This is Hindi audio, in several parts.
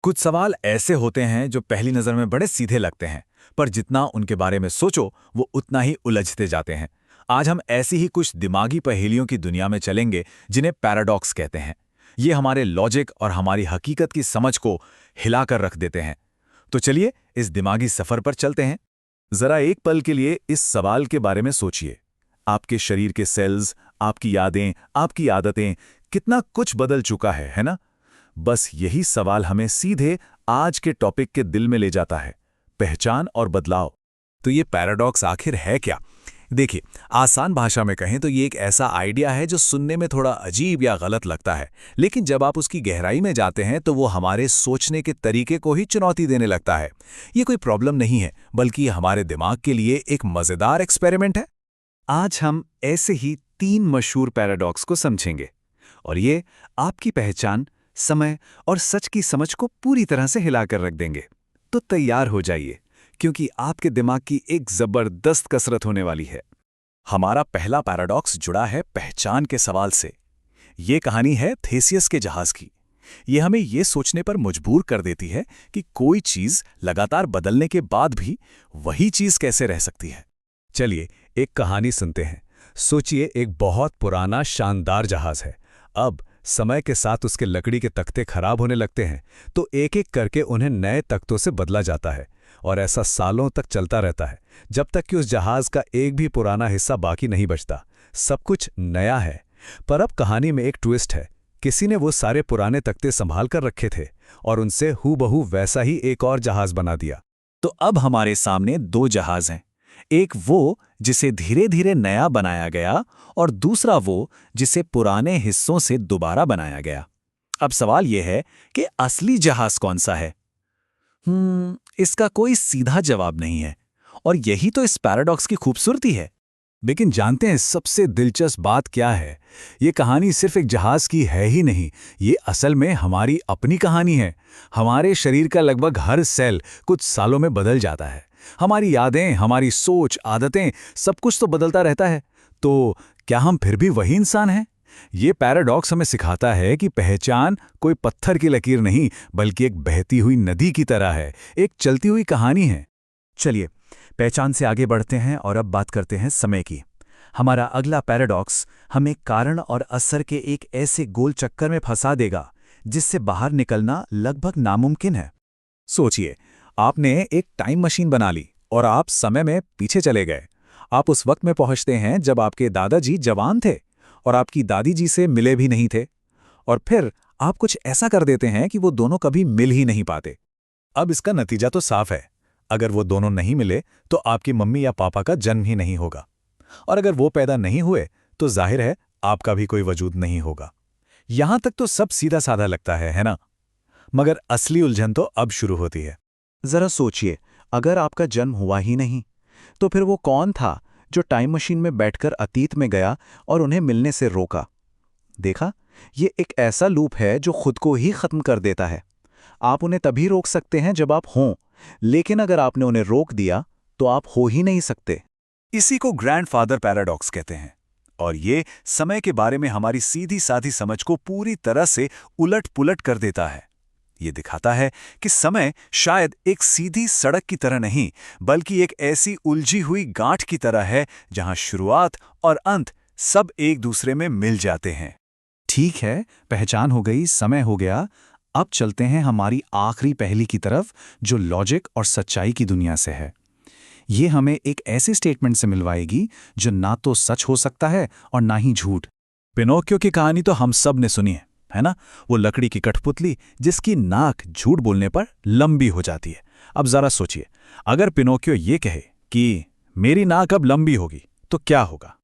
कुछ सवाल ऐसे होते हैं जो पहली नज़र में बड़े सीधे लगते हैं, पर जितना उनके बारे में सोचो वो उतना ही उलझते जाते हैं। आज हम ऐसी ही कुछ दिमागी पहेलियों की दुनिया में चलेंगे जिन्हें पैराडॉक्स कहते हैं। ये हमारे लॉजिक और हमारी हकीकत की समझ को हिलाकर रख देते हैं। तो चलिए इस दिमागी सफर पर चलते हैं। जरा एक पल के लिए इस सवाल के बारे में सोचिए। आपके शरीर के सेल्स, आपकी यादें, आपकी आदतें, कितना कुछ बदल चुका है ना? बस यही सवाल हमें सीधे आज के टॉपिक के दिल में ले जाता है, पहचान और बदलाव। तो ये पैराडॉक्स आखिर है क्या? देखिए, आसान भाषा में कहें तो ये एक ऐसा आइडिया है जो सुनने में थोड़ा अजीब या गलत लगता है, लेकिन जब आप उसकी गहराई में जाते हैं तो वो हमारे सोचने के तरीके को ही चुनौती देने लगता है। ये कोई प्रॉब्लम नहीं है, बल्कि हमारे दिमाग के लिए एक मजेदार एक्सपेरिमेंट है। आज हम ऐसे ही 3 मशहूर पैराडॉक्स को समझेंगे, और ये आपकी पहचान, समय और सच की समझ को पूरी तरह से हिलाकर रख देंगे। तो तैयार हो जाइए, क्योंकि आपके दिमाग की एक जबरदस्त कसरत होने वाली है। हमारा पहला पैराडॉक्स जुड़ा है पहचान के सवाल से। ये कहानी है थेसियस के जहाज की। ये हमें ये सोचने पर मजबूर कर देती है कि कोई चीज लगातार बदलने के बाद भी वही चीज कैसे रह सकती है। चलिए एक कहानी सुनते हैं। सोचिए, एक बहुत पुराना शानदार जहाज है। अब समय के साथ उसके लकड़ी के तख्ते खराब होने लगते हैं, तो एक एक करके उन्हें नए तख्तों से बदला जाता है, और ऐसा सालों तक चलता रहता है, जब तक कि उस जहाज का एक भी पुराना हिस्सा बाकी नहीं बचता। सब कुछ नया है। पर अब कहानी में एक ट्विस्ट है। किसी ने वो सारे पुराने तख्ते संभाल कर रखे थे और उनसे हूबहू वैसा ही एक और जहाज बना दिया। तो अब हमारे सामने 2 जहाज हैं। एक वो जिसे धीरे धीरे नया बनाया गया, और दूसरा वो जिसे पुराने हिस्सों से दोबारा बनाया गया। अब सवाल यह है कि असली जहाज कौन सा है? इसका कोई सीधा जवाब नहीं है, और यही तो इस पैराडॉक्स की खूबसूरती है। लेकिन जानते हैं सबसे दिलचस्प बात क्या है? ये कहानी सिर्फ एक जहाज की है ही नहीं, ये असल में हमारी अपनी कहानी है। हमारे शरीर का लगभग हर सेल कुछ सालों में बदल जाता है। हमारी यादें, हमारी सोच, आदतें, सब कुछ तो बदलता रहता है। तो क्या हम फिर भी वही इंसान हैं? ये पैराडॉक्स हमें सिखाता है कि पहचान कोई पत्थर की लकीर नहीं, बल्कि एक बहती हुई नदी की तरह है, एक चलती हुई कहानी है। चलिए पहचान से आगे बढ़ते हैं और अब बात करते हैं समय की। हमारा अगला पैराडॉक्स हमें कारण और असर के एक ऐसे गोल चक्कर में फंसा देगा जिससे बाहर निकलना लगभग नामुमकिन है। सोचिए, आपने एक टाइम मशीन बना ली और आप समय में पीछे चले गए। आप उस वक्त में पहुंचते हैं जब आपके दादाजी जवान थे और आपकी दादी जी से मिले भी नहीं थे, और फिर आप कुछ ऐसा कर देते हैं कि वो दोनों कभी मिल ही नहीं पाते। अब इसका नतीजा तो साफ है। अगर वो दोनों नहीं मिले तो आपकी मम्मी या पापा का जन्म ही नहीं होगा, और अगर वो पैदा नहीं हुए तो जाहिर है आपका भी कोई वजूद नहीं होगा। यहां तक तो सब सीधा साधा लगता है ना? मगर असली उलझन तो अब शुरू होती है। जरा सोचिए, अगर आपका जन्म हुआ ही नहीं, तो फिर वो कौन था जो टाइम मशीन में बैठकर अतीत में गया और उन्हें मिलने से रोका? देखा, ये एक ऐसा लूप है जो खुद को ही खत्म कर देता है। आप उन्हें तभी रोक सकते हैं जब आप हों, लेकिन अगर आपने उन्हें रोक दिया तो आप हो ही नहीं सकते। इसी को ग्रैंडफादर पैराडॉक्स कहते हैं, और ये समय के बारे में हमारी सीधी साधी समझ को पूरी तरह से उलट पुलट कर देता है। ये दिखाता है कि समय शायद एक सीधी सड़क की तरह नहीं, बल्कि एक ऐसी उलझी हुई गांठ की तरह है जहां शुरुआत और अंत सब एक दूसरे में मिल जाते हैं। ठीक है, पहचान हो गई, समय हो गया। अब चलते हैं हमारी आखिरी पहेली की तरफ, जो लॉजिक और सच्चाई की दुनिया से है। ये हमें एक ऐसे स्टेटमेंट से मिलवाएगी जो ना तो सच हो सकता है और ना ही झूठ। पिनोकियो की कहानी तो हम सब ने सुनी है ना? वो लकड़ी की कठपुतली जिसकी नाक झूठ बोलने पर लंबी हो जाती है। अब जरा सोचिए, अगर पिनोकियो ये कहे कि मेरी नाक अब लंबी होगी, तो क्या होगा?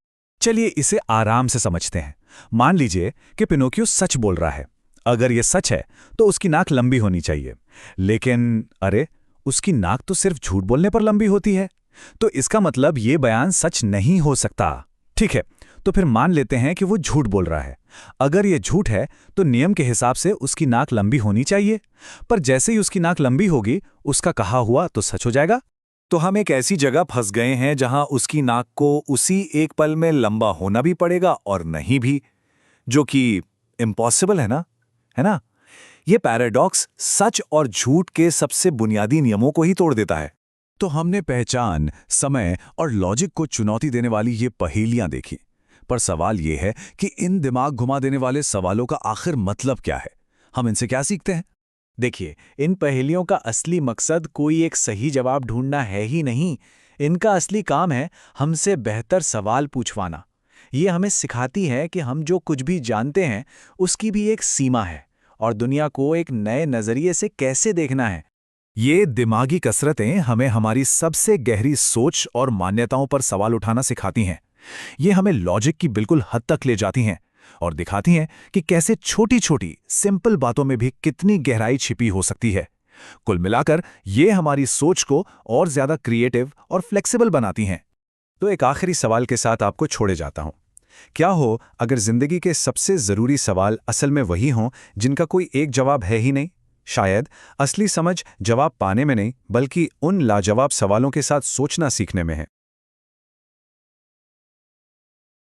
चलिए इसे आराम से समझते हैं। मान लीजिए कि पिनोकियो सच बोल रहा है। अगर ये सच है तो उसकी नाक लंबी होनी चाहिए, लेकिन अरे, उसकी नाक तो सिर्फ झूठ बोलने पर लंबी होती है। तो इसका मतलब ये बयान सच नहीं हो सकता। ठीक है, तो फिर मान लेते हैं कि वो झूठ बोल रहा है। अगर ये झूठ है तो नियम के हिसाब से उसकी नाक लंबी होनी चाहिए, पर जैसे ही उसकी नाक लंबी होगी, उसका कहा हुआ तो सच हो जाएगा। तो हम एक ऐसी जगह फंस गए हैं जहां उसकी नाक को उसी एक पल में लंबा होना भी पड़ेगा और नहीं भी, जो कि इम्पॉसिबल है ना? ये पैराडॉक्स सच और झूठ के सबसे बुनियादी नियमों को ही तोड़ देता है। तो हमने पहचान, समय और लॉजिक को चुनौती देने वाली ये पहेलियां देखी। पर सवाल ये है कि इन दिमाग घुमा देने वाले सवालों का आखिर मतलब क्या है? हम इनसे क्या सीखते हैं? देखिए, इन पहेलियों का असली मकसद कोई एक सही जवाब ढूंढना है ही नहीं। इनका असली काम है हमसे बेहतर सवाल पूछवाना। ये हमें सिखाती है कि हम जो कुछ भी जानते हैं उसकी भी एक सीमा है और दुनिया को एक नए नजरिए से कैसे देखना है। ये दिमागी कसरतें हमें हमारी सबसे गहरी सोच और मान्यताओं पर सवाल उठाना सिखाती हैं। ये हमें लॉजिक की बिल्कुल हद तक ले जाती हैं और दिखाती हैं कि कैसे छोटी-छोटी, सिंपल बातों में भी कितनी गहराई छिपी हो सकती है। कुल मिलाकर ये हमारी सोच को और ज्यादा क्रिएटिव और फ्लेक्सिबल बनाती हैं। तो एक आखिरी सवाल के साथ आपको छोड़े जाता हूं। क्या हो अगर जिंदगी के सबसे जरूरी सवाल असल में वही हों जिनका कोई एक जवाब है ही नहीं? शायद असली समझ जवाब पाने में नहीं, बल्कि उन लाजवाब सवालों के साथ सोचना सीखने में है।